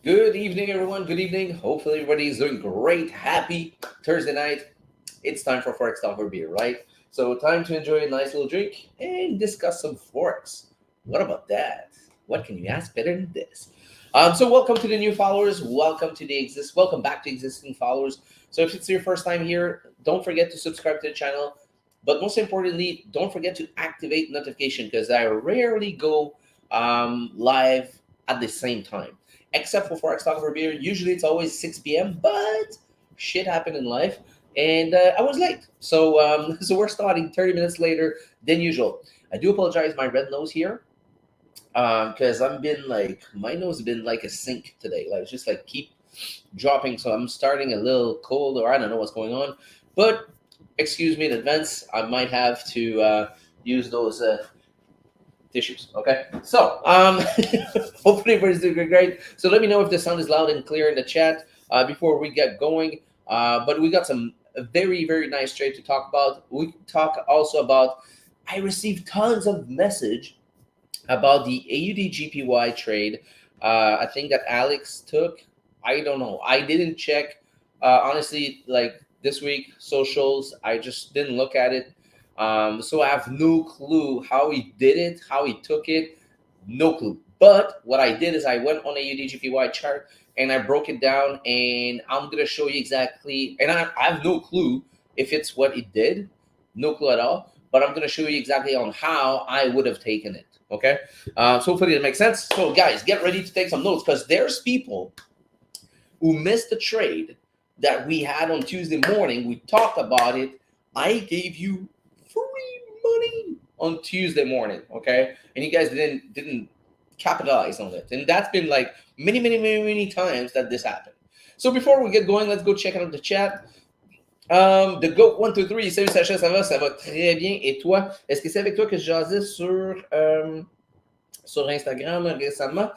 Good evening, everyone. Good evening. Hopefully, everybody is doing great. Happy Thursday night. It's time for Forex Talk for beer, right? So, time to enjoy a nice little drink and discuss some Forex. What about that? What can you ask better than this? So, welcome to the new followers. Welcome back to existing followers. So, if it's your first time here, don't forget to subscribe to the channel. But most importantly, don't forget to activate notification because I rarely go live at the same time except for Forex Talk Over Beer. Usually it's always 6 p.m., but shit happened in life, and I was late. So so we're starting 30 minutes later than usual. I do apologize, my red nose here, because I've been like my nose has been like a sink today. Like it's just like keep dropping, so I'm starting a little cold, or I don't know what's going on. But excuse me in advance. I might have to use those tissues. Okay, so hopefully everybody's doing great. So let me know if the sound is loud and clear in the chat before we get going. But we got some very nice trade to talk about. We talk also about. I received tons of message about the AUD GPY trade. I think that Alex took. I don't know. I didn't check. Honestly, like this week, socials, I just didn't look at it. So I have no clue how he did it, how he took it. No clue. But what I did is I went on a UDGPY chart and I broke it down, and I'm gonna show you exactly. And I have no clue if it's what it did, no clue at all. But I'm gonna show you exactly on how I would have taken it. Okay, so hopefully it makes sense. So guys, get ready to take some notes because there's people who missed the trade that we had on Tuesday morning. We talked about it. I gave you free money on Tuesday morning, okay? And you guys didn't capitalize on it. And that's been like many times that this happened. So before we get going, let's go check out the chat. The Goat 123, salut Sacha, ça va très bien. Et toi, est-ce que c'est avec toi que je jasais sur Instagram récemment?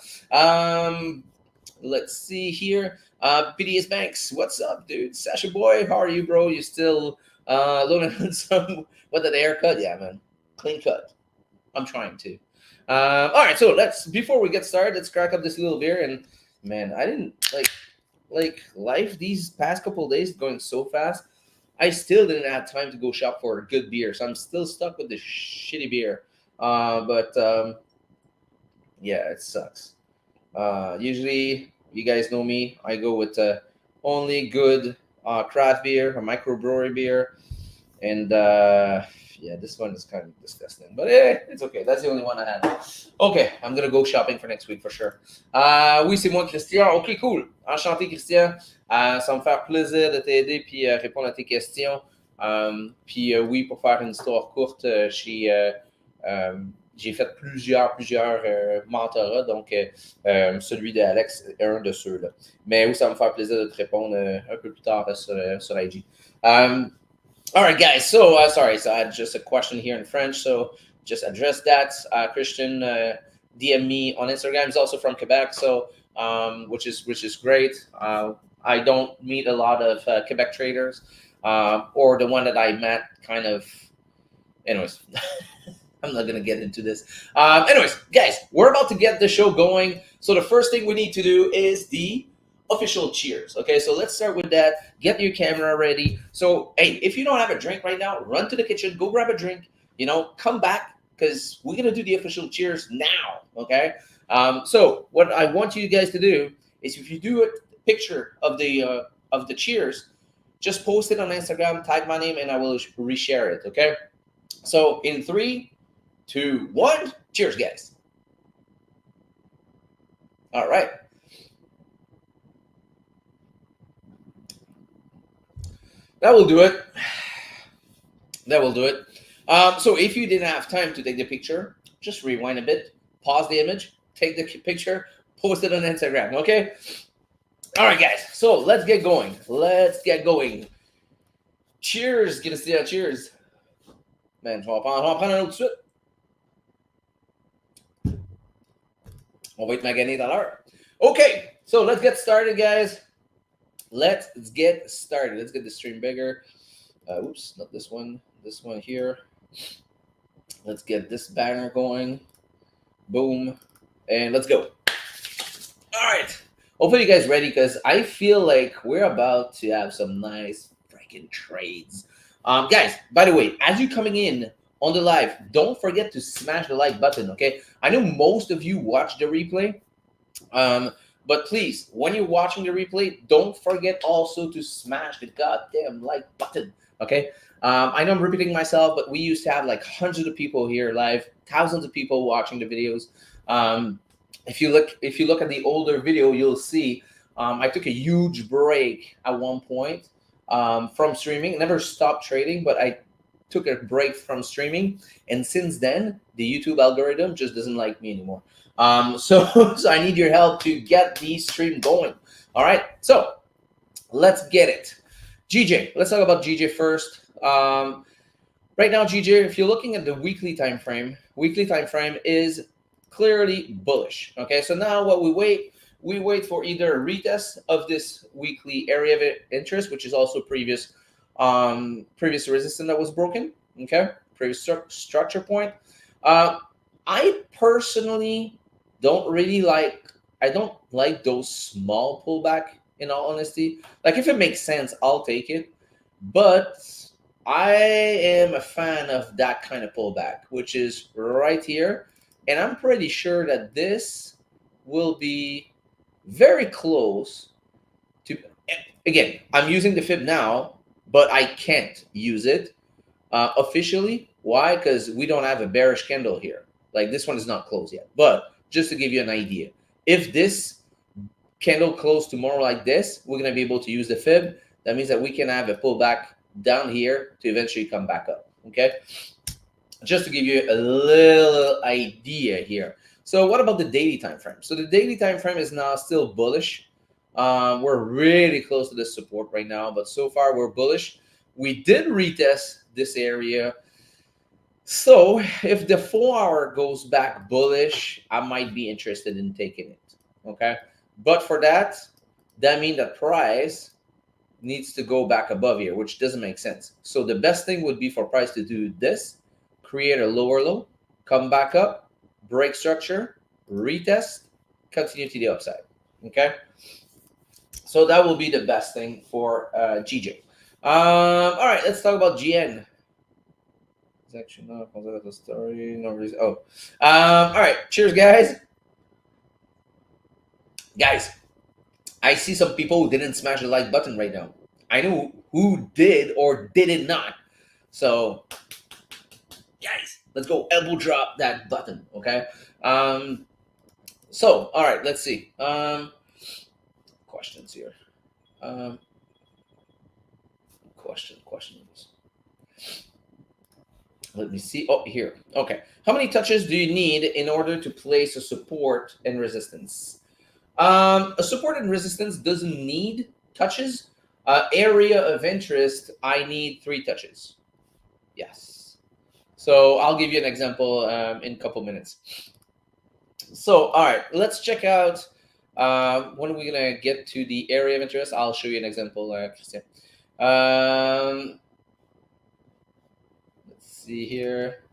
Let's see here. BDS Banks, what's up, dude? Sasha boy, how are you, bro? You still learning on some what the haircut? Yeah, man, clean cut. I'm trying to. All right, so let's before we get started, let's crack up this little beer. And man, I didn't like life these past couple of days going so fast. I still didn't have time to go shop for a good beer, so I'm still stuck with this shitty beer. But yeah, it sucks. Usually, you guys know me. I go with only good craft beer or microbrewery beer, and yeah, this one is kind of disgusting. But it's okay. That's the only one I had. Okay, I'm gonna go shopping for next week for sure. Oui, c'est moi, Christian. Ok, cool. Enchanté, Christian. Ça va me faire plaisir de t'aider puis répondre à tes questions. Puis oui, pour faire une histoire courte, j'ai fait plusieurs mentorats, donc celui d'Alex est un de ceux-là. Mais oui, ça va me faire plaisir de te répondre un peu plus tard sur IG. All right, guys. So sorry, so I had just a question here in French, so just address that. Christian DM me on Instagram. He's also from Quebec, so which is great. I don't meet a lot of Quebec traders, or the one that I met kind of. Anyways, I'm not gonna get into this. Anyways, guys, we're about to get the show going. So the first thing we need to do is the official cheers. Okay, so let's start with that. Get your camera ready. So hey, if you don't have a drink right now, run to the kitchen, go grab a drink. Come back because we're gonna do the official cheers now. Okay. So what I want you guys to do is, if you do a picture of the cheers, just post it on Instagram, tag my name, and I will reshare it. Okay. So in 3, 2, 1, cheers, guys. All right. That will do it. That will do it. So if you didn't have time to take the picture, just rewind a bit, pause the image, take the picture, post it on Instagram, okay? All right, guys. So let's get going. Cheers, Christian. Cheers. Man, je vais en prendre un autre tout de suite. On va être magané dans l'heure. Okay, so let's get started, guys. Let's get started. Let's get the stream bigger. Oops, not this one. This one here. Let's get this banner going. Boom. And let's go. All right. Hopefully you guys ready because I feel like we're about to have some nice freaking trades. Guys, by the way, as you coming in on the live, don't forget to smash the like button, okay? I know most of you watch the replay. Um, but please, when you're watching the replay, don't forget also to smash the goddamn like button. Okay. I know I'm repeating myself, but we used to have like hundreds of people here live, thousands of people watching the videos. Um, if you look at the older video, you'll see I took a huge break at one point from streaming. I never stopped trading, but I took a break from streaming, and since then, the YouTube algorithm just doesn't like me anymore. So I need your help to get the stream going. All right, so let's get it. GJ, let's talk about GJ first. Right now, GJ, if you're looking at the weekly time frame is clearly bullish. Okay, so now what we wait for either a retest of this weekly area of interest, which is also previous resistance that was broken. Okay, previous structure point. Uh, I personally don't really like. I don't like those small pullback. In all honesty, like if it makes sense, I'll take it. But I am a fan of that kind of pullback, which is right here, and I'm pretty sure that this will be very close to. Again, I'm using the fib now, but I can't use it officially. Why? Because we don't have a bearish candle here. Like this one is not closed yet. But just to give you an idea, if this candle closed tomorrow like this, we're going to be able to use the fib. That means that we can have a pullback down here to eventually come back up. Okay. Just to give you a little idea here. So what about the daily time frame? So the daily time frame is now still bullish. We're really close to the support right now, but so far we're bullish. We did retest this area. So if the 4 hour goes back bullish, I might be interested in taking it. Okay. But for that, that means that price needs to go back above here, which doesn't make sense. So the best thing would be for price to do this, create a lower low, come back up, break structure, retest, continue to the upside. Okay. So that will be the best thing for GJ. All right, let's talk about GN. It's actually not a story. No reason. Oh, all right. Cheers, guys. Guys, I see some people who didn't smash the like button right now. I know who did or did not. So, guys, let's go elbow drop that button, okay? So, all right, let's see. Questions here. Questions. Let me see. Oh, here. Okay. How many touches do you need in order to place a support and resistance? A support and resistance doesn't need touches. Area of interest, I need 3 touches. Yes. So I'll give you an example in a couple minutes. So, all right, let's check out when we're going to get to the area of interest. I'll show you an example, Christian. Let's see here.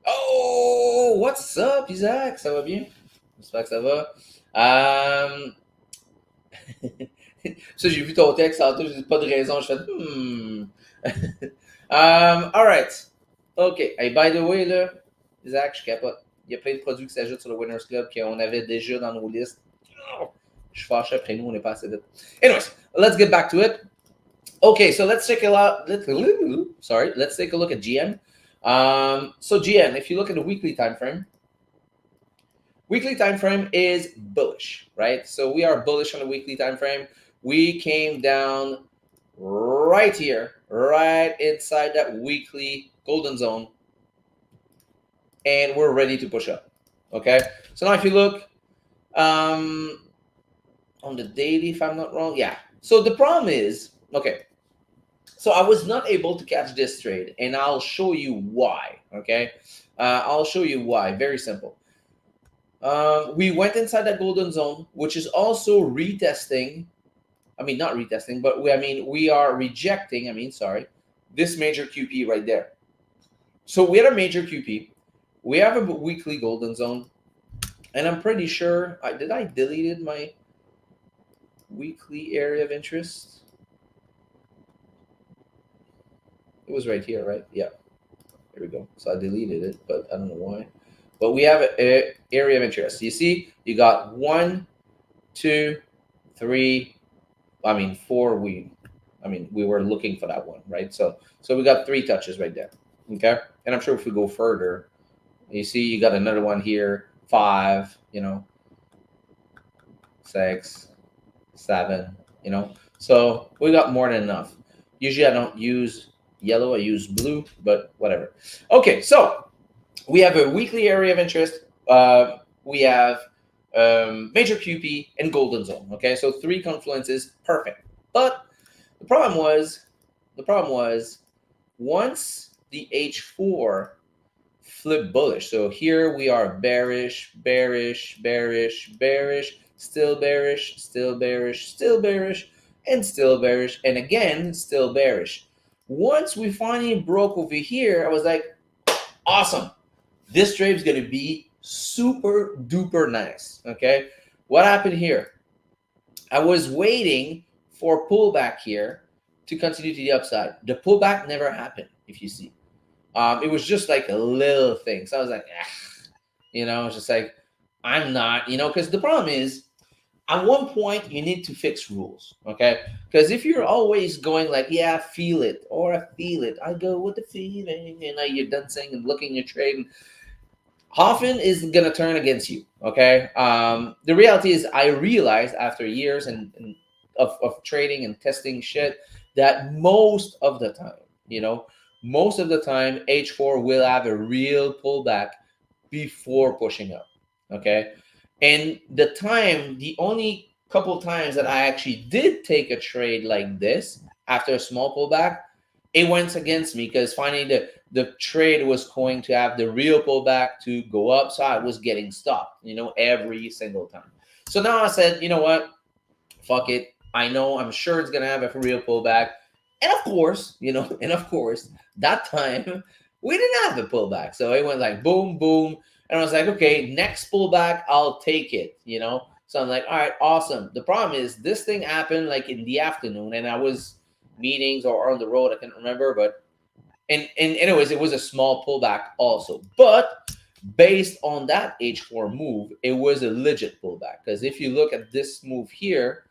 Oh, what's up, Isaac? Ça va bien? J'espère que ça va. Ça, j'ai vu ton texte tantôt, j'ai dit pas de raison. Je fais all right. OK. Hey, by the way, là, Isaac, je capote. Il y a plein de produits qui s'ajoutent sur le Winners Club qu'on avait déjà dans nos listes. Je suis fâché après nous, on n'est pas assez vite. Anyways, let's get back to it. Okay, so let's take a look at GN. So GN, if you look at the weekly time frame is bullish, right? So we are bullish on the weekly time frame. We came down right here, right inside that weekly golden zone, and we're ready to push up. Okay, so now if you look on the daily, if I'm not wrong, yeah. So the problem is, okay, so I was not able to catch this trade, and I'll show you why. Okay, I'll show you why. Very simple. We went inside that golden zone, which is also retesting. I mean, not retesting, but we are rejecting. This major QP right there. So we had a major QP. We have a weekly golden zone, and I'm pretty sure did I deleted my weekly area of interest. It was right here, right? Yeah, there we go. So I deleted it, but I don't know why. But we have a area of interest. You see, you got 1, 2, 3. I mean, 4. We were looking for that one, right? So we got 3 touches right there. Okay, and I'm sure if we go further, you see, you got another one here, 5. 6, 7. So we got more than enough. Usually I don't use yellow, I use blue, but whatever. Okay, so we have a weekly area of interest. We have major QP and golden zone. Okay, so 3 confluences, perfect. But the problem was, once the H4 flip bullish. So here we are bearish, bearish, bearish, bearish, still bearish, still bearish, still bearish, and still bearish, and again, still bearish. Once we finally broke over here, I was like, awesome. This trade is going to be super duper nice. Okay. What happened here? I was waiting for pullback here to continue to the upside. The pullback never happened, if you see. It was just like a little thing. So I was like, it's just like, I'm not, because the problem is, at one point, you need to fix rules, okay? Because if you're always going like, yeah, I feel it, or I feel it, I go with the feeling, you're dancing and looking your trade, often is going to turn against you, okay? The reality is, I realized after years of trading and testing shit that most of the time, H4 will have a real pullback before pushing up, okay? And the only couple times that I actually did take a trade like this after a small pullback, it went against me because finally the trade was going to have the real pullback to go up. So I was getting stopped, every single time. So now I said, you know what? Fuck it. I'm sure it's going to have a real pullback. And of course, that time we didn't have the pullback. So it went like boom, boom. And I was like, okay, next pullback, I'll take it, So I'm like, all right, awesome. The problem is this thing happened like in the afternoon and I was meetings or on the road. I can't remember, but and anyways, it was a small pullback also. But based on that H4 move, it was a legit pullback. Because if you look at this move here,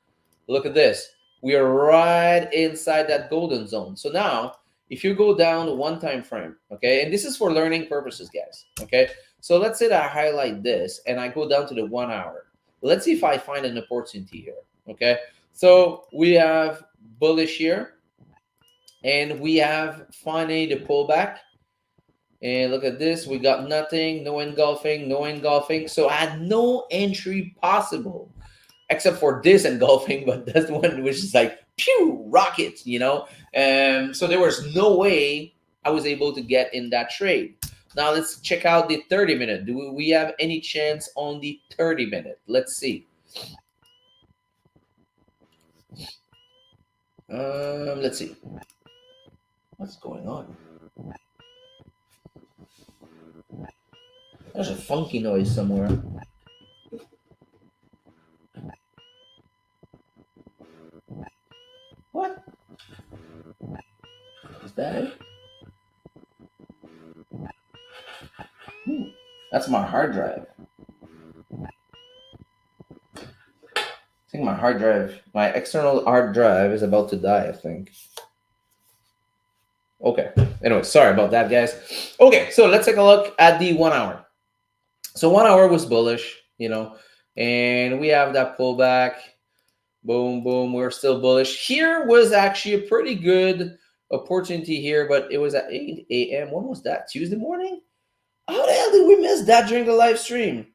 look at this. We are right inside that golden zone. So now, if you go down one time frame, okay, and this is for learning purposes, guys, okay? So let's say that I highlight this and I go down to the 1 hour. Let's see if I find an opportunity here, okay? So we have bullish here, and we have finally the pullback. And look at this. We got nothing, no engulfing, no engulfing. So I had no entry possible except for this engulfing, but that's one which is like pew rockets, so there was no way I was able to get in that trade. Now let's check out the 30-minute. Do we have any chance on the 30-minute? Let's see. Let's see what's going on. There's a funky noise somewhere. What? Is that it? That's my hard drive. I think my external hard drive is about to die, I think. Okay. Anyway, sorry about that, guys. Okay, so let's take a look at the 1 hour. So 1 hour was bullish, and we have that pullback. Boom, boom. We're still bullish. Here was actually a pretty good opportunity here, but it was at 8 a.m. When was that? Tuesday morning? How the hell did we miss that during the live stream?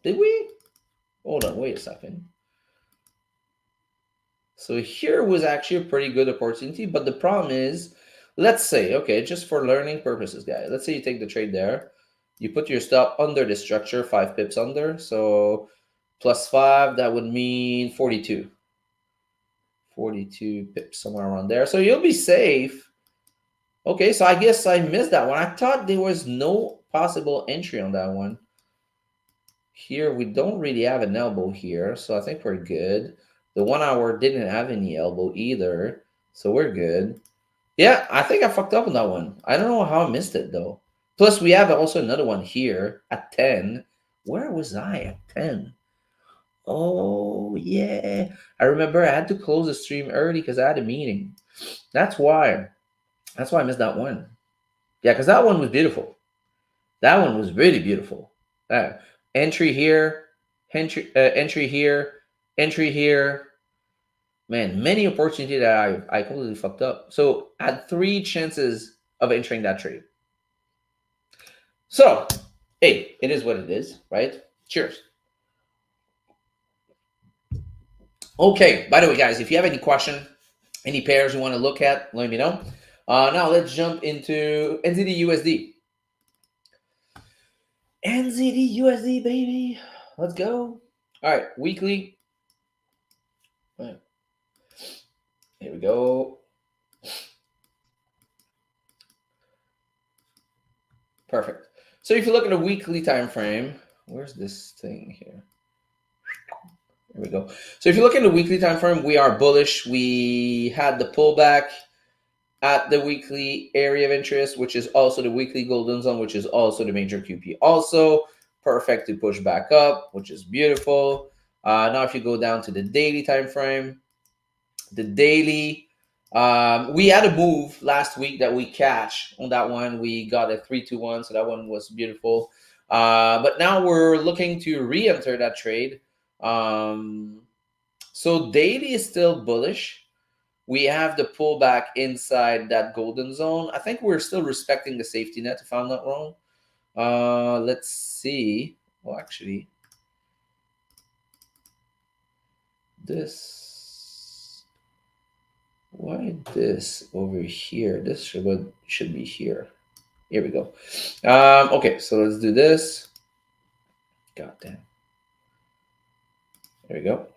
Did we? Hold on, wait a second. So here was actually a pretty good opportunity, but the problem is, let's say, okay, just for learning purposes, guys, let's say you take the trade there. You put your stop under the structure, 5 pips under. So plus 5, that would mean 42. 42 pips, somewhere around there. So you'll be safe. Okay, so I guess I missed that one. I thought there was no possible entry on that one. Here we don't really have an elbow here, so I think we're good. The 1 hour didn't have any elbow either, so we're good. Yeah, I think I fucked up on that one. I don't know how I missed it though. Plus, we have also another one here at 10. Where was I at 10? Oh, yeah. I remember I had to close the stream early because I had a meeting. That's why. That's why I missed that one. Yeah, because that one was beautiful. That one was really beautiful. Uh, entry here, entry here, entry here. Man, many opportunity that I completely fucked up. So I had 3 chances of entering that trade. So, hey, it is what it is, right? Cheers. Okay, by the way, guys, if you have any question, any pairs you want to look at, let me know. Now let's jump into NZD USD. NZD USD, baby. Let's go. All right, weekly. All right. Here we go. Perfect. So if you look at a weekly time frame, where's this thing here? There we go. So if you look at the weekly time frame, we are bullish. We had the pullback at the weekly area of interest, which is also the weekly golden zone, which is also the major QP. Also perfect to push back up, which is beautiful. Now if you go down to the daily time frame, the daily, we had a move last week that we catch on that one. We got a 3-2-1, so that one was beautiful. But now we're looking to re-enter that trade. So daily is still bullish. We have the pullback inside that golden zone. I think we're still respecting the safety net, if I'm not wrong. Let's see. Well, actually, this. Why this over here? This should be here. Here we go. Okay, so let's do this. God damn. There we go.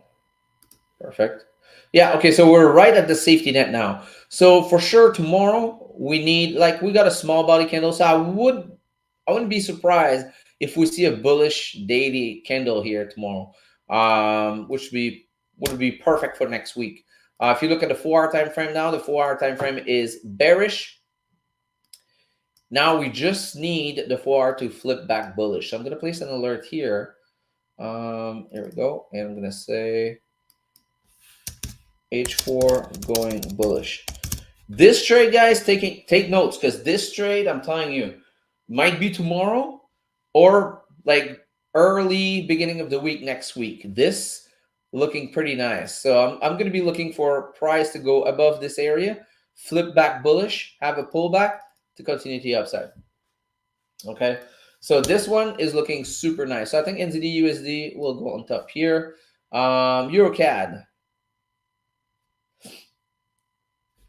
Perfect. Yeah, okay, so we're right at the safety net now. So for sure tomorrow we need, like, we got a small body candle. So I wouldn't be surprised if we see a bullish daily candle here tomorrow. Which would be perfect for next week. If you look at the 4 hour time frame now, the 4 hour time frame is bearish. Now we just need the 4 hour to flip back bullish. So I'm gonna place an alert here. Here we go, and I'm gonna say H4 going bullish. This trade, guys, take notes, because this trade, I'm telling you, might be tomorrow or like early beginning of the week next week. This looking pretty nice. So I'm going to be looking for price to go above this area, flip back bullish, have a pullback to continue to the upside. Okay, so this one is looking super nice. So I think NZD USD will go on top here. EuroCAD.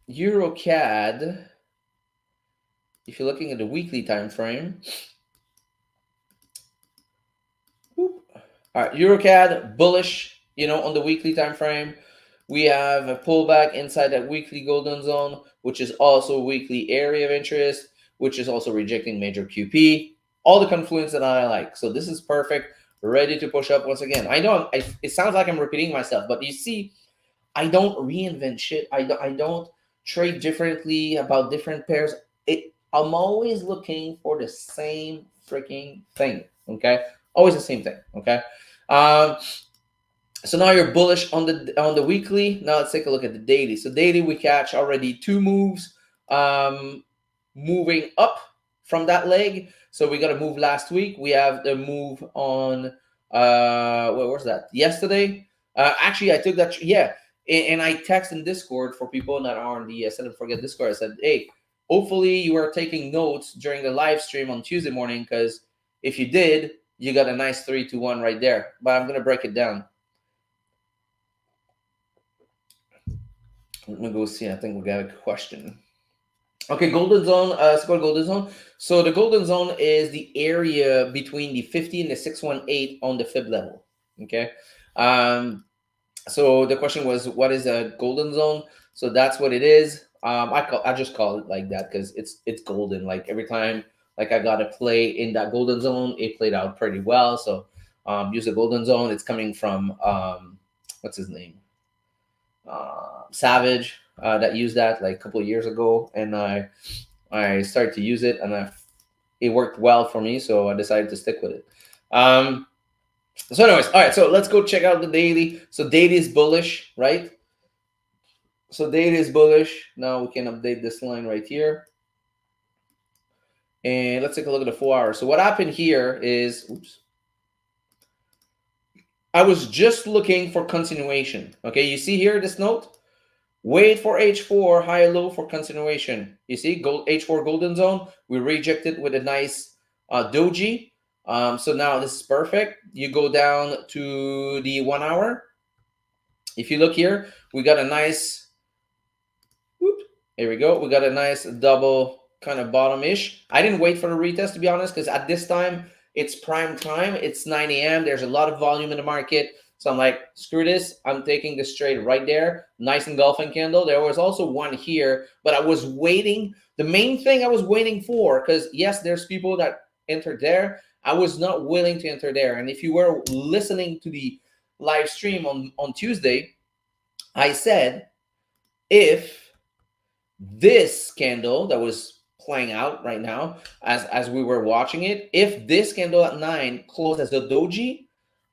EuroCAD, if you're looking at the weekly time frame, all right, EuroCAD bullish, on the weekly time frame. We have a pullback inside that weekly golden zone, which is also a weekly area of interest, which is also rejecting major QP. All the confluence that I like. So this is perfect, ready to push up once again. I know it sounds like I'm repeating myself, but you see, I don't reinvent shit. I don't trade differently about different pairs. I'm always looking for the same freaking thing. Okay, always the same thing. Okay. So now you're bullish on the weekly. Now let's take a look at the daily. So daily we catch already 2 moves, moving up from that leg. So we got a move last week. We have the move on what was that? Yesterday. Actually, I took that. Yeah. And I text in Discord for people that are on the Set and Forget Discord. I said, hey, hopefully you are taking notes during the live stream on Tuesday morning, because if you did, you got a nice 3-2-1 right there. But I'm going to break it down. Let me go see. I think we got a question. Okay, golden zone. Let's go to golden zone. So the golden zone is the area between the 50 and the 618 on the fib level. Okay. So the question was, what is a golden zone? So that's what it is. I just call it like that because it's golden. Like every time, like I got to play in that golden zone, it played out pretty well. So use the golden zone. It's coming from what's his name, Savage, that used that like a couple of years ago, and I started to use it, and it worked well for me, so I decided to stick with it. So anyways, all right, so let's go check out the daily. So daily is bullish, right? So daily is bullish. Now we can update this line right here. And let's take a look at the 4 hours. So what happened here is, oops, I was just looking for continuation. Okay, you see here this note? Wait for H4, high low for continuation. You see, gold H4 golden zone. We rejected with a nice doji. So now this is perfect. You go down to the 1 hour. If you look here, we got a nice, whoop, here we go. We got a nice double kind of bottom-ish. I didn't wait for the retest, to be honest, because at this time, it's prime time. It's 9 a.m. There's a lot of volume in the market. So I'm like, screw this. I'm taking this trade right there. Nice engulfing candle. There was also one here, but I was waiting. The main thing I was waiting for, because yes, there's people that entered there. I was not willing to enter there. And if you were listening to the live stream on Tuesday, I said, if this candle that was playing out right now as we were watching it, if this candle at 9 closed as a doji,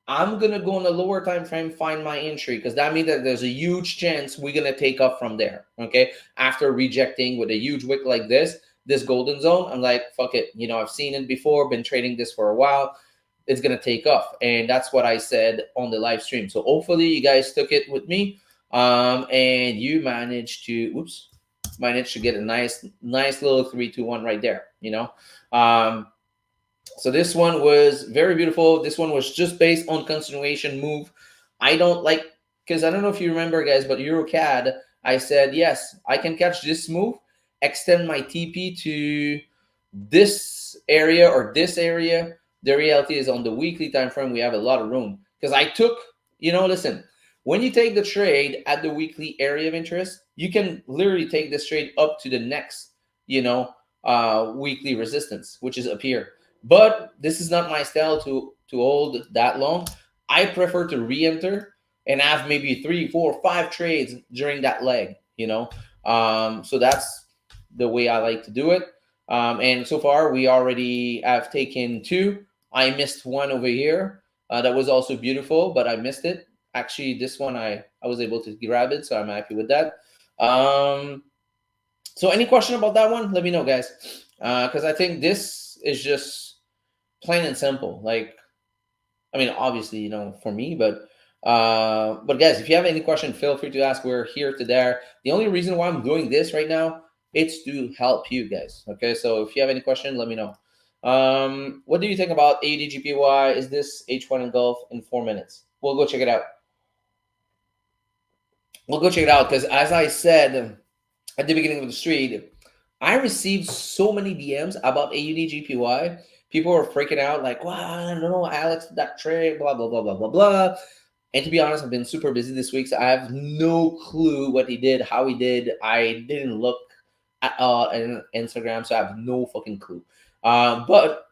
I'm gonna go on the lower time frame, find my entry, because that means that there's a huge chance we're gonna take up from there. Okay, after rejecting with a huge wick like this golden zone, I'm like, fuck it. You know, I've seen it before, been trading this for a while. It's gonna take off, and that's what I said on the live stream. So hopefully you guys took it with me, and you managed to get a nice little 3-2-1 right there. You know. So this one was very beautiful. This one was just based on continuation move. I don't like, because I don't know if you remember, guys, but EuroCAD, I said, yes, I can catch this move, extend my TP to this area or this area. The reality is on the weekly time frame, we have a lot of room. Because I took, listen, when you take the trade at the weekly area of interest, you can literally take this trade up to the next, weekly resistance, which is up here. But this is not my style to hold that long. I prefer to re-enter and have maybe 3, 4, 5 trades during that leg, so that's the way I like to do it. And so far we already have taken 2. I missed one over here. That was also beautiful, but I missed it. Actually, this one I was able to grab it, so I'm happy with that. So any question about that one? Let me know, guys, because I think this is just plain and simple. Like, I mean, obviously, for me, but guys, if you have any question, feel free to ask. We're here to there. The only reason why I'm doing this right now, it's to help you guys. Okay, so if you have any question, let me know. What do you think about AUDGPY? Is this H1 engulf in 4 minutes? We'll go check it out. Because as I said at the beginning of the stream, I received so many DMs about AUDGPY. People were freaking out, like, wow, I don't know, Alex, that trade, blah, blah, blah, blah, blah, blah. And to be honest, I've been super busy this week, so I have no clue what he did, how he did. I didn't look at all on Instagram, so I have no fucking clue. But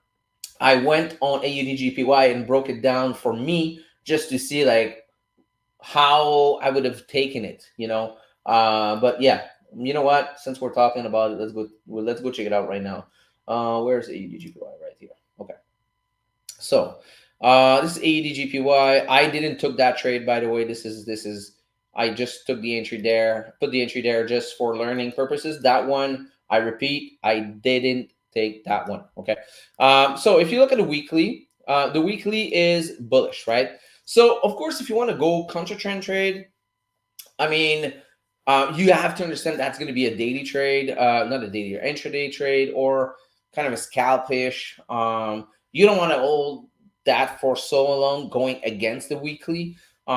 I went on AUDGPY and broke it down for me just to see, like, how I would have taken it, But yeah, you know what? Since we're talking about it, let's go check it out right now. Where's AUDGPY? Right here. Okay. So this is AUDGPY. I didn't took that trade, by the way. This is I just took the entry there, put the entry there just for learning purposes. That one, I repeat, I didn't take that one. Okay. So if you look at the weekly is bullish, right? So of course, if you want to go contra trend trade, I mean, you have to understand that's going to be a daily trade, not a daily or intraday trade, or kind of a scalpish. You don't want to hold that for so long going against the weekly.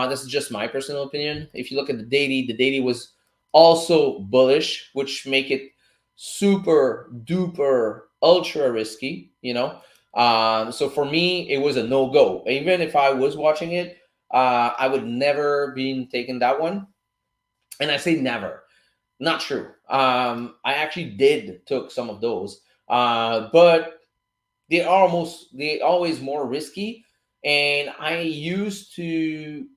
This is just my personal opinion. If you look at the daily was also bullish, which make it super duper ultra risky, So for me, it was a no-go. Even if I was watching it, I would never be taking that one. And I say never. Not true. I actually did took some of those, but they always more risky, And I used to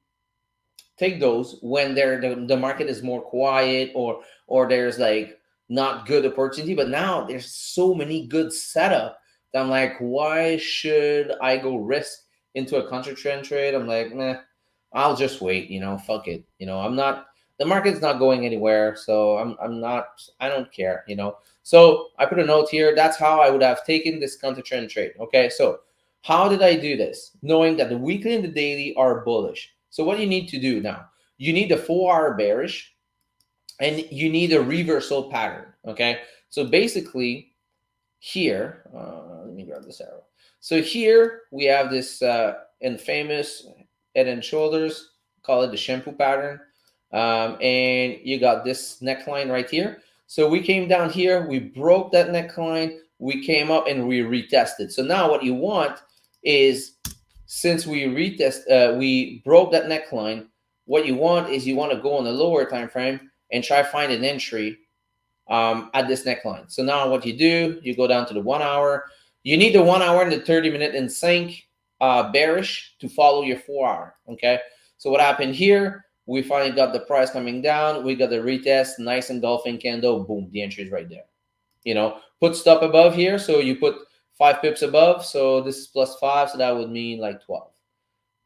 take those when the market is more quiet, or there's like not good opportunity. But now there's so many good setup that I'm like, why should I go risk into a counter trend trade? I'm like, nah, I'll just wait, fuck it. I'm not, the market's not going anywhere, so I'm not, I don't care, so I put a note here. That's how I would have taken this counter trend trade. Okay, so how did I do this? Knowing that the weekly and the daily are bullish. So what you need to do now, you need a 4 hour bearish, and you need a reversal pattern. Okay, so basically here, let me grab this arrow. So here we have this infamous head and shoulders, call it the shampoo pattern, and you got this neckline right here. So we came down here, we broke that neckline, we came up and we retested. So now what you want is, since we broke that neckline, what you want is you want to go on the lower time frame and try find an entry at this neckline. So now what you do, you go down to the 1 hour. You need the 1 hour and the 30-minute in sync bearish to follow your 4 hour. Okay. So what happened here? We finally got the price coming down. We got the retest, nice engulfing candle. Boom, the entry is right there. Put stop above here. So you put 5 pips above. So this is +5. So that would mean like 12.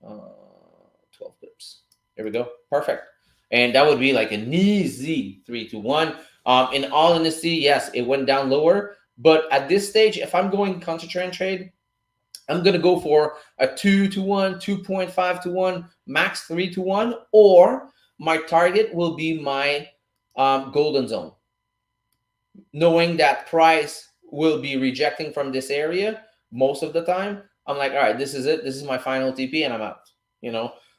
12 pips. There we go. Perfect. And that would be like an easy 3-1. In all honesty, yes, it went down lower. But at this stage, if I'm going counter trend trade, I'm going to go for a 2-1, 2.5-1, max 3-1, or my target will be my golden zone. Knowing that price will be rejecting from this area most of the time, I'm like, all right, this is it. This is my final TP, and I'm out.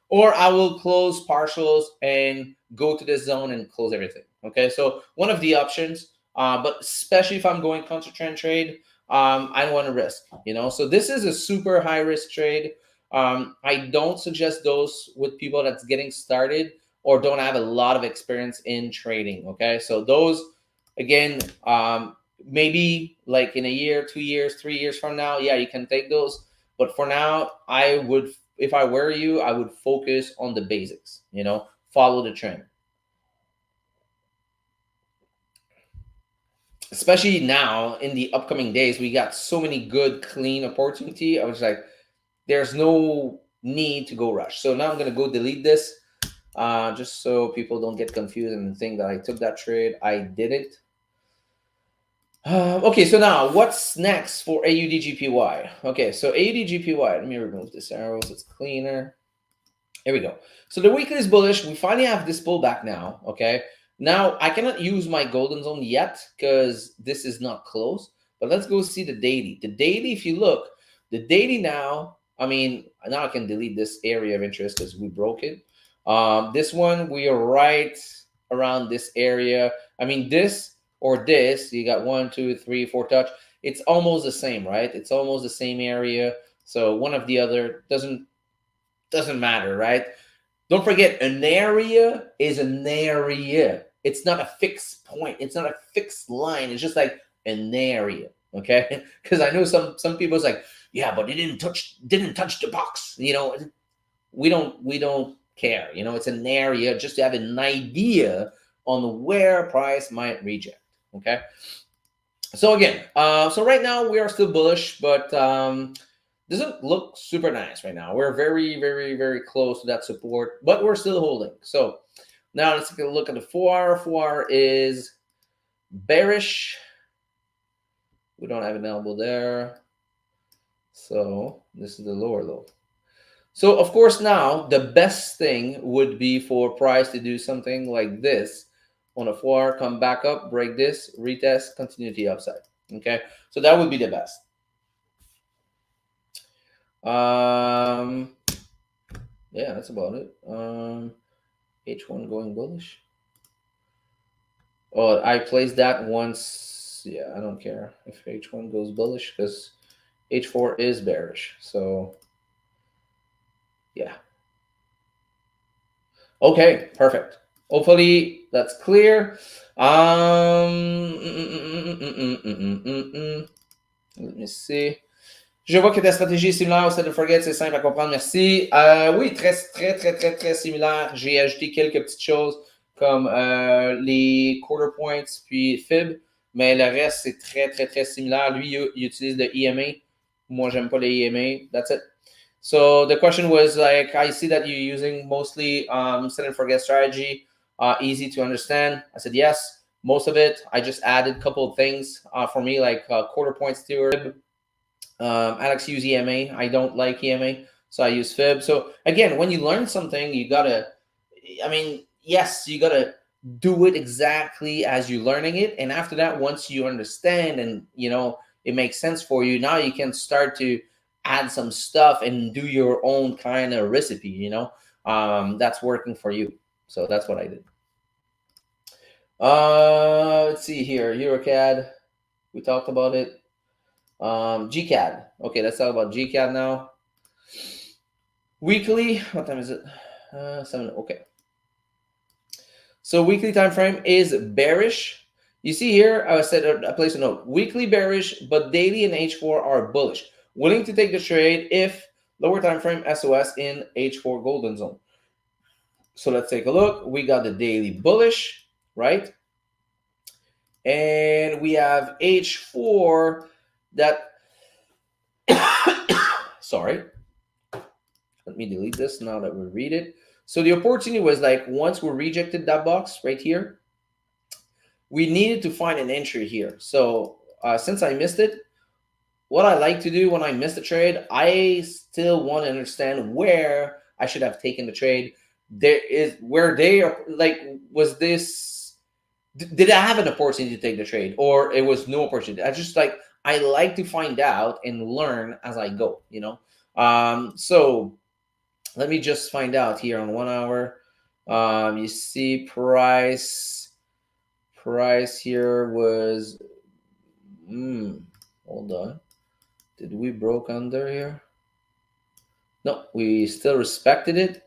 Or I will close partials and go to this zone and close everything. Okay, so one of the options, but especially if I'm going counter trend trade, I don't want to risk. So this is a super high risk trade. I don't suggest those with people that's getting started or don't have a lot of experience in trading. Okay, so those, again, maybe like in a year, 2 years, 3 years from now, yeah, you can take those. But for now, I would, if I were you, I would focus on the basics, follow the trend. Especially now in the upcoming days, we got so many good, clean opportunity. I was like, there's no need to go rush. So now I'm going to go delete this just so people don't get confused and think that I took that trade. I didn't. Okay, so now what's next for AUDGPY? Okay, so AUDGPY, let me remove this arrow so it's cleaner. Here we go. So the weekly is bullish. We finally have this pullback now, okay? Now, I cannot use my golden zone yet because this is not close, but let's go see the daily. The daily, if you look, the daily now, I mean, now I can delete this area of interest because we broke it. This one, we are right around this area. I mean, this or this, you got 1, 2, 3, 4 touch. It's almost the same, right? It's almost the same area. So one of the other doesn't matter, right? Don't forget, an area is an area. It's not a fixed point. It's not a fixed line. It's just like an area, okay? Because I know some people's like, yeah, but it didn't touch the box. We don't care. It's an area just to have an idea on where price might reject. Okay. So again, so right now we are still bullish, but doesn't look super nice right now. We're very, very, very close to that support, but we're still holding. So now let's take a look at the 4 hour. 4 hour is bearish. We don't have an elbow there. So this is the lower low. So of course now the best thing would be for price to do something like this on a 4 hour, come back up, break this, retest, continue the upside. Okay, so that would be the best. Yeah, that's about it. H1 going bullish. Oh, I placed that once. Yeah, I don't care if H1 goes bullish because H4 is bearish. So yeah. Okay, perfect. Hopefully that's clear. Let me see. Je vois que ta stratégie est similaire au set of forget, c'est simple à comprendre, merci. Oui, très similaire. J'ai ajouté quelques petites choses comme les quarter points puis fib, mais le reste, c'est très similaire. Lui, il utilise le EMA. Moi, j'aime pas le EMA. That's it. So the question was like, I see that you're using mostly set and forget strategy, easy to understand. I said yes, most of it. I just added a couple of things for me, like quarter point steward. Alex use EMA. I don't like EMA, so I use fib. So again, when you learn something, you gotta. I mean, yes, you gotta do it exactly as you're learning it, and after that, once you understand and it makes sense for you, now you can start to add some stuff and do your own kind of recipe. That's working for you. So that's what I did. Let's see here. EuroCAD. We talked about it. GCAD. Okay, let's talk about GCAD now. Weekly. What time is it? 7. Okay. So weekly time frame is bearish. You see here, I said I placed a note. Weekly bearish, but daily and H4 are bullish. Willing to take the trade if lower time frame SOS in H4 golden zone. So let's take a look. We got the daily bullish, right? And we have H4 that sorry. Let me delete this now that we read it. So the opportunity was like once we rejected that box right here, we needed to find an entry here. So since I missed it, what I like to do when I miss the trade, I still want to understand where I should have taken the trade. There is where they are like, was this, did I have an opportunity to take the trade or it was no opportunity? I like to find out and learn as I go, so let me just find out here on 1 hour. You see price here was, hold on. Did we broke under here? No, we still respected it.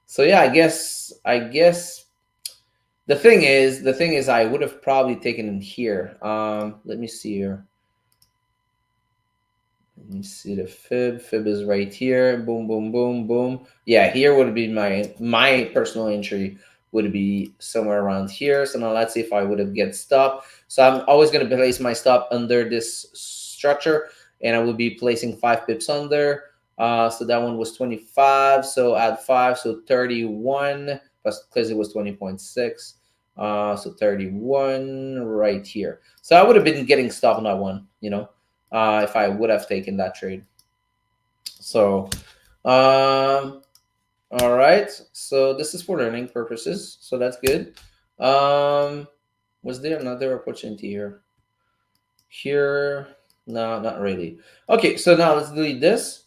So yeah, I guess the thing is I would have probably taken it here. Let me see here. Let me see the fib. Fib is right here. Boom, boom, boom, boom. Yeah, here would be my personal entry would be somewhere around here. So now let's see if I would have get stop. So I'm always going to place my stop under this structure, and I will be placing 5 pips under. So that one was 25. So add 5, so 31 because it was 20.6. So 31 right here. So I would have been getting stop on that one, if I would have taken that trade. So, all right. So this is for learning purposes. So that's good. Was there another opportunity here? Here, no, not really. Okay, so now let's delete this.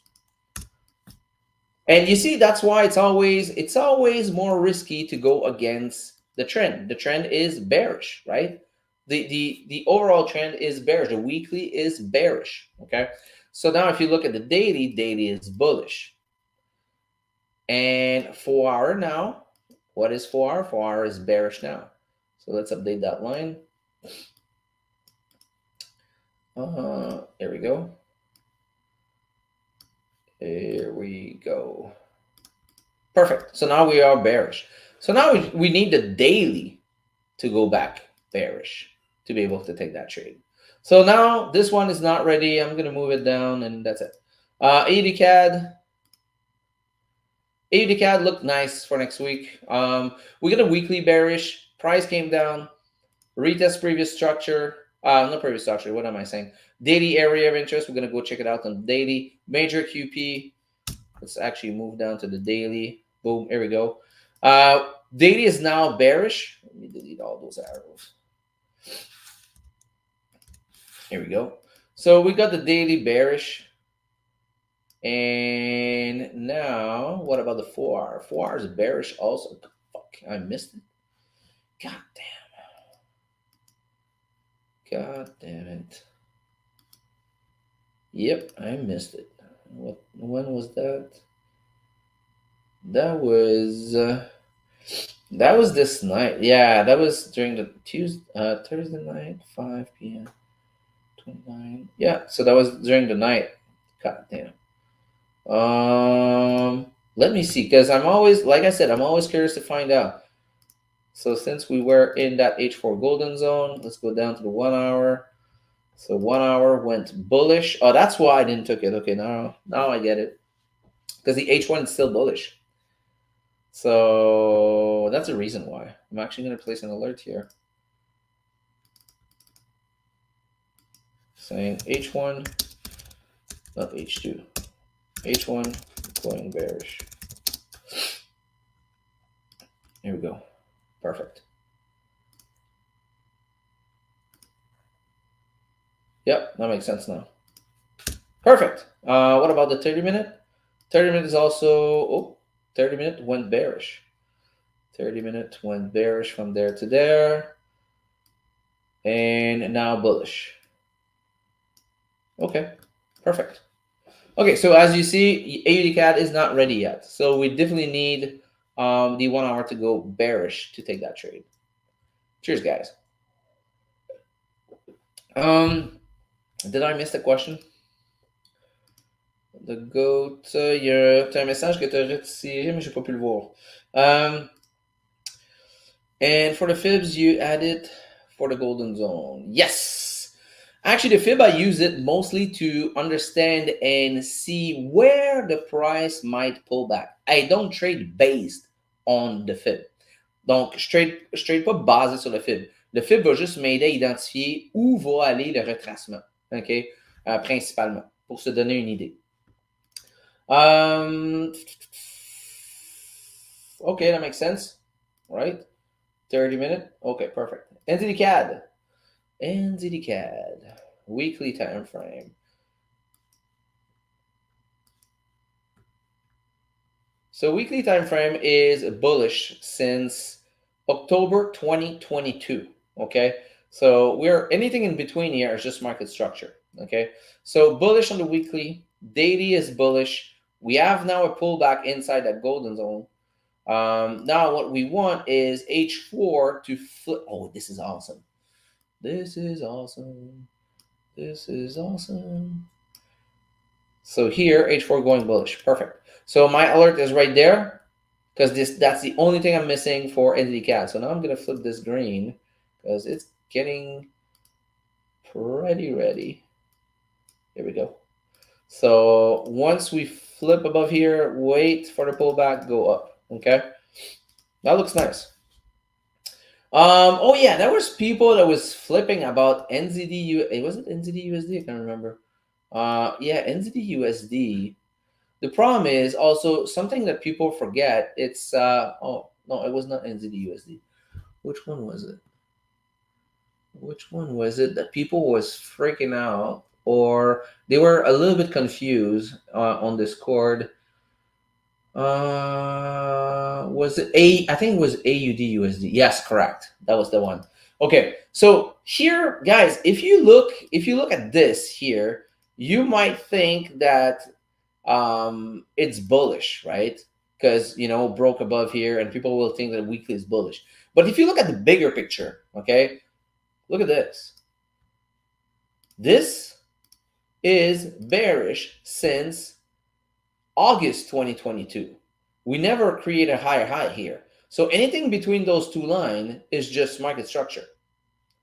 And you see, that's why it's always more risky to go against the trend. The trend is bearish, right? The overall trend is bearish. The weekly is bearish. Okay. So now if you look at the daily is bullish. And 4 hour now, what is 4 hour? 4 hour is bearish now. So let's update that line. Here we go. Here we go. Perfect. So now we are bearish. So now we need the daily to go back bearish to be able to take that trade. So now this one is not ready. I'm going to move it down and that's it. AUD CAD looked nice for next week. We got a weekly bearish. Price came down. Retest previous structure. Not previous structure. What am I saying? Daily area of interest. We're going to go check it out on daily. Major QP. Let's actually move down to the daily. Boom. Here we go. Daily is now bearish. Let me delete all those arrows. Here we go. So we got the daily bearish. And now, what about the 4 hour? 4 hours bearish also. Fuck, I missed it. God damn it. Yep, I missed it. When was that? That was this night. Yeah, that was during the Thursday night, 5 p.m. 29. Yeah, so that was during the night. God damn. Let me see, because I'm always, like I said, I'm always curious to find out. So since we were in that H4 golden zone, let's go down to the 1 hour. So 1 hour went bullish. Oh, that's why I didn't took it. Okay, now I get it. Because the H1 is still bullish. So that's the reason why. I'm actually going to place an alert here. Saying H1, not H2. H1 going bearish. Here we go. Perfect. Yep, that makes sense now. Perfect. What about the 30-minute? 30-minute is also, 30-minute went bearish. 30-minute went bearish from there to there. And now bullish. Okay, perfect. Okay, so as you see, AUD CAD is not ready yet. So we definitely need the 1 hour to go bearish to take that trade. Cheers, guys. Did I miss the question? The GOAT, il y a un message que tu as retiré, mais je n'ai pas pu le voir. And for the fibs, you added for the golden zone. Yes! Actually, the fib, I use it mostly to understand and see where the price might pull back. I don't trade based on the fib. Donc, je trade pas basé sur le fib. Le fib va juste m'aider à identifier où va aller le retracement, OK? Principalement, pour se donner une idée. Okay, that makes sense, right? 30-minute. Okay, perfect. NZD CAD. NZD CAD. Weekly time frame. So weekly time frame is bullish since October 2022. Okay, so we're anything in between here is just market structure. Okay, so bullish on the weekly. Daily is bullish. We have now a pullback inside that golden zone. Now what we want is H4 to flip. Oh, this is awesome. This is awesome. This is awesome. So here, H4 going bullish. Perfect. So my alert is right there because that's the only thing I'm missing for NZD CAD. So now I'm going to flip this green because it's getting pretty ready. Here we go. So once we flip above here, wait for the pullback, go up. Okay. That looks nice. Oh yeah, there was people that was flipping about NZD. Was it NZD USD? I can't remember. Yeah, NZD USD. The problem is also something that people forget. It's oh no, it was not NZD USD. Which one was it? Which one was it that people was freaking out or they were a little bit confused on Discord? Was it I think it was AUD USD. Yes, correct. That was the one. Okay, so here, guys, if you look at this here, you might think that it's bullish, right? Because broke above here, and people will think that weekly is bullish. But if you look at the bigger picture, okay, look at this. This is bearish since August 2022. We never create a higher high here. So anything between those two lines is just market structure.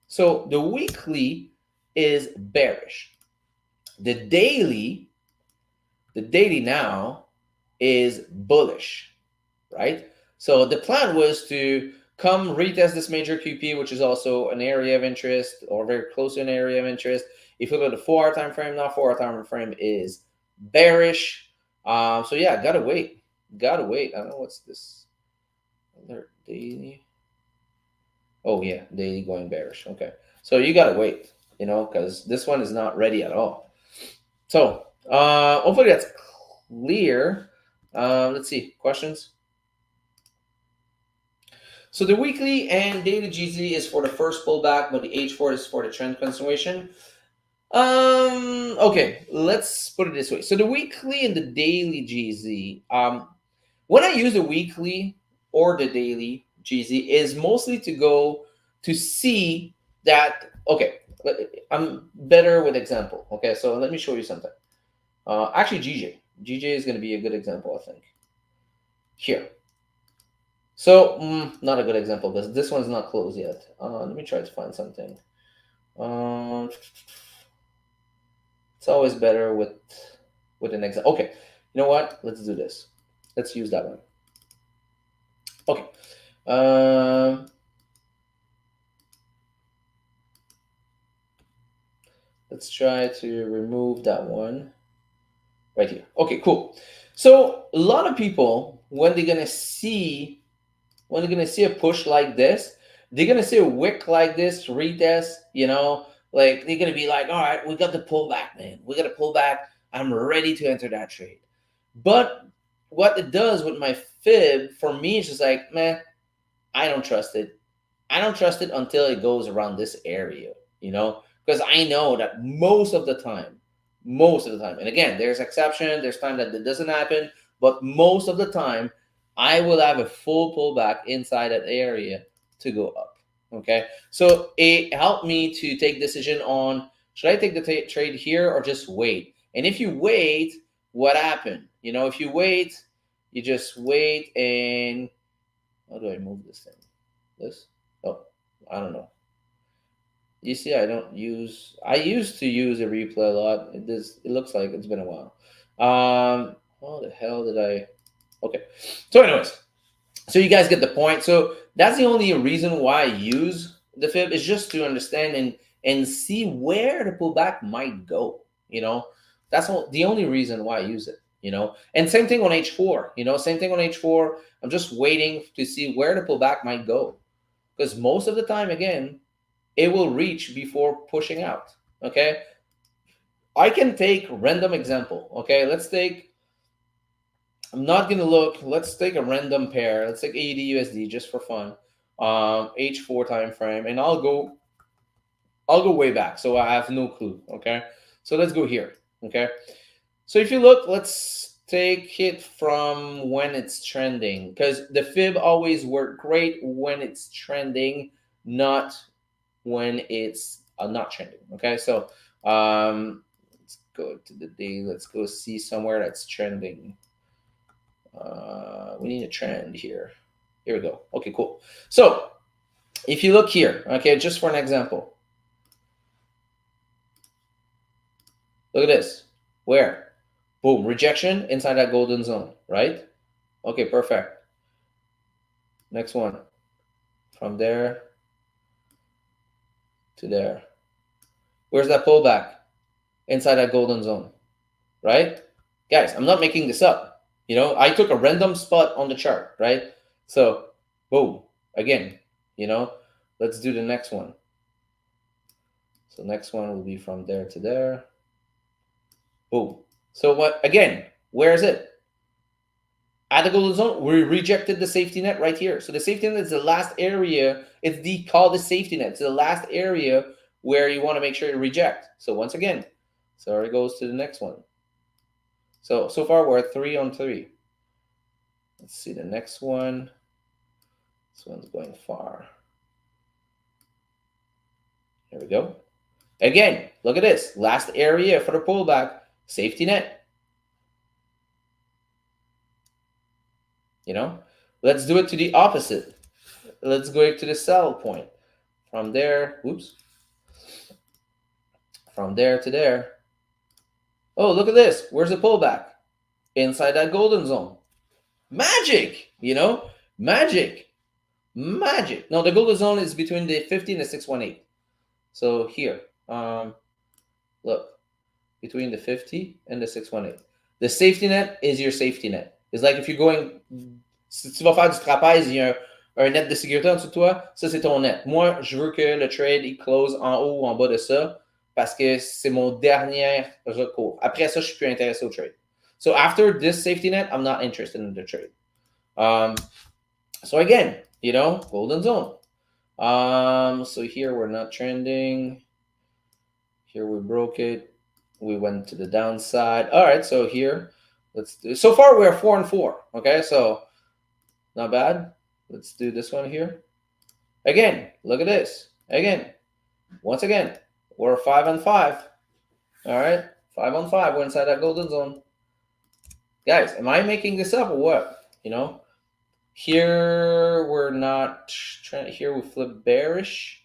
So the weekly is bearish. The daily now is bullish, right? So the plan was to come retest this major QP, which is also an area of interest or very close to an area of interest. If you look at the 4 hour time frame, now 4 hour time frame is bearish. So yeah, gotta wait. I don't know what's this. Alert daily. Oh yeah, daily going bearish. Okay, so you gotta wait, because this one is not ready at all. So hopefully that's clear. Let's see, questions. So the weekly and daily GZ is for the first pullback, but the H4 is for the trend continuation. Okay, let's put it this way. So the weekly and the daily GZ, when I use the weekly or the daily GZ is mostly to go to see that, okay, I'm better with example. Okay, so let me show you something. Actually, GJ is going to be a good example, I think. Here. So, not a good example because this one's not closed yet. Let me try to find something. It's always better with an example. Okay, you know what? Let's do this. Let's use that one. Okay. Um, let's try to remove that one right here. Okay, cool. So a lot of people, when they're gonna see a push like this, they're gonna see a wick like this, retest, like they're gonna be like, all right, we got the pullback, man. We got to pull back. I'm ready to enter that trade. But what it does with my fib, for me, it's just like, man, I don't trust it. I don't trust it until it goes around this area, because I know that most of the time, and again, there's exception, there's time that it doesn't happen, but most of the time, I will have a full pullback inside that area to go up. Okay, so it helped me to take decision on should I take the trade here or just wait. And if you wait, what happened? If you wait, you just wait and how do I move this thing? This? Oh, I don't know. You see, I used to use a replay a lot. It looks like it's been a while. How the hell did I? Okay. So, anyways, so you guys get the point. So that's the only reason why I use the fib is just to understand and see where the pullback might go. That's the only reason why I use it. And same thing on H4. Same thing on H4. I'm just waiting to see where the pullback might go, because most of the time, again, it will reach before pushing out. Okay, I can take random example. Okay, I'm not gonna look. Let's take a random pair. Let's take AUD USD just for fun. H4 time frame, and I'll go way back, so I have no clue. Okay, so let's go here. Okay, so if you look, let's take it from when it's trending, because the fib always work great when it's trending, not when it's not trending. Okay, so let's go to the day. Let's go see somewhere that's trending. We need a trend here. Here we go. Okay, cool. So if you look here, okay, just for an example, look at this. Where? Boom, rejection inside that golden zone, right? Okay, perfect. Next one. From there to there. Where's that pullback? Inside that golden zone, right? Guys, I'm not making this up. I took a random spot on the chart, right? So, boom, again, let's do the next one. So next one will be from there to there. Boom. So what, again, where is it? At the golden zone, we rejected the safety net right here. So the safety net is the last area. It's called the safety net. It's the last area where you want to make sure you reject. So once again, so it goes to the next one. So far we're at 3 on 3. Let's see the next one. This one's going far. Here we go. Again, look at this. Last area for the pullback, safety net. Let's do it to the opposite. Let's go to the sell point. From there, from there to there. Oh, look at this. Where's the pullback? Inside that golden zone. Magic, magic. No, the golden zone is between the 50 and the 618. So here, look, between the 50 and the 618. The safety net is your safety net. It's like if you're going, si tu vas faire du trapèze, il y a un net de sécurité en dessous de toi, ça c'est ton net. Moi, je veux que le trade il close en haut ou en bas de ça parce que c'est mon dernier recours. Après ça, je suis plus intéressé au trade. So after this safety net, I'm not interested in the trade. So again, golden zone. So here we're not trending. Here we broke it. We went to the downside. All right, so here, so far we're 4 and 4. Okay, so not bad. Let's do this one here. Again, look at this. Again, once again, we're 5 and 5. All right, 5 on 5. We're inside that golden zone. Guys, am I making this up or what? You know, here we're not trying. Here we flip bearish,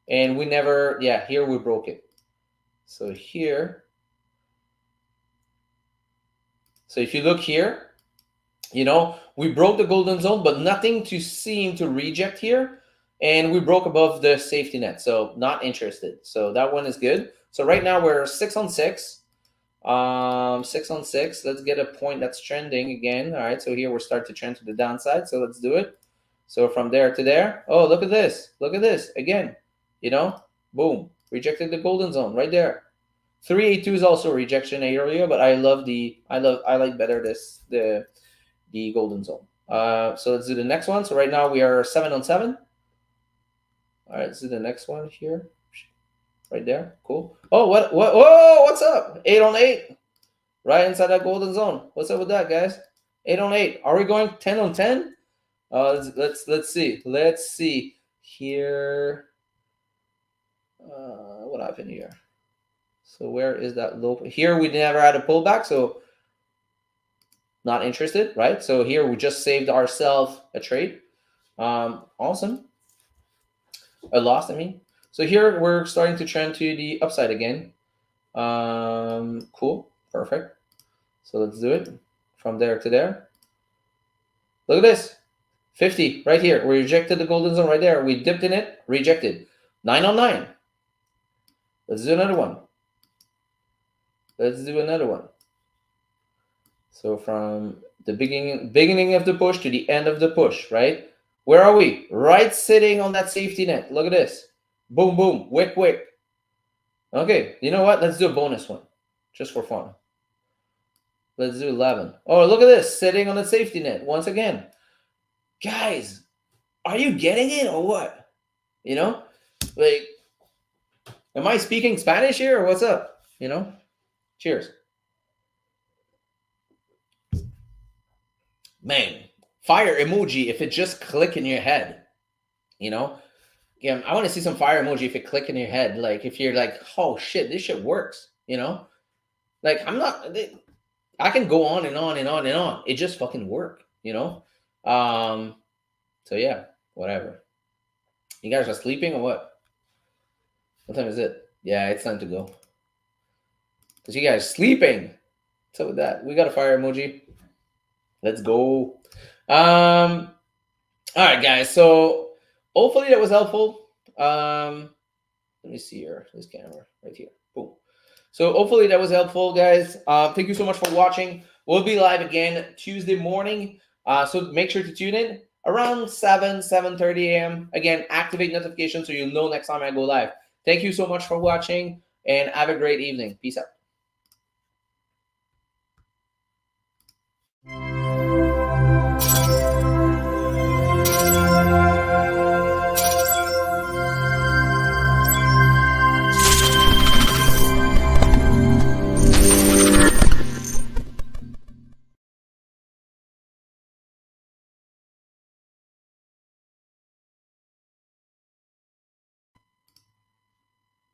and we never. Yeah, here we broke it. So here. So if you look here, you know, we broke the golden zone, but nothing to seem to reject here. And we broke above the safety net. So not interested. So that one is good. So right now we're 6 on 6. 6 on 6. Let's get a point that's trending again. All right. So here we're starting to trend to the downside. So let's do it. So from there to there. Oh, look at this. Look at this. Again, you know, boom. Rejected the golden zone right there. 382 is also a rejection area, but I like better the golden zone. So let's do the next one. So right now we are 7 on 7. All right, let's do the next one here. Right there. Cool. Oh, what? Whoa, what's up? 8 on 8. Right inside that golden zone. What's up with that, guys? 8 on 8. Are we going 10 on 10? Let's see. Let's see here. What happened here? So where is that low? Here we never had a pullback, so not interested, right? So here we just saved ourselves a trade. Awesome. A loss, I mean. So here we're starting to trend to the upside again. Cool, perfect. So let's do it from there to there. Look at this, 50 right here. We rejected the golden zone right there. We dipped in it, rejected. 9 on 9. Let's do another one. Let's do another one. So from the beginning of the push to the end of the push, right? Where are we? Right sitting on that safety net. Look at this. Boom, boom, wick, wick. Okay, you know what? Let's do a bonus one, just for fun. Let's do 11. Oh, look at this, sitting on the safety net once again. Guys, are you getting it or what? You know, like, am I speaking Spanish here or what's up? You know, cheers. Man, fire emoji if it just click in your head, you know? Yeah, I want to see some fire emoji if it click in your head. Like if you're like, oh shit, this shit works, you know? Like I can go on and on and on and on. It just fucking work, you know? So yeah, whatever. You guys are sleeping or what? What time is it? Yeah, it's time to go. Because you guys are sleeping. What's up with that? We got a fire emoji. Let's go. All right, guys. So hopefully that was helpful. Let me see here. This camera right here. Boom. So hopefully that was helpful, guys. Thank you so much for watching. We'll be live again Tuesday morning. So make sure to tune in around 7:30 a.m. Again, activate notifications so you'll know next time I go live. Thank you so much for watching and have a great evening. Peace out.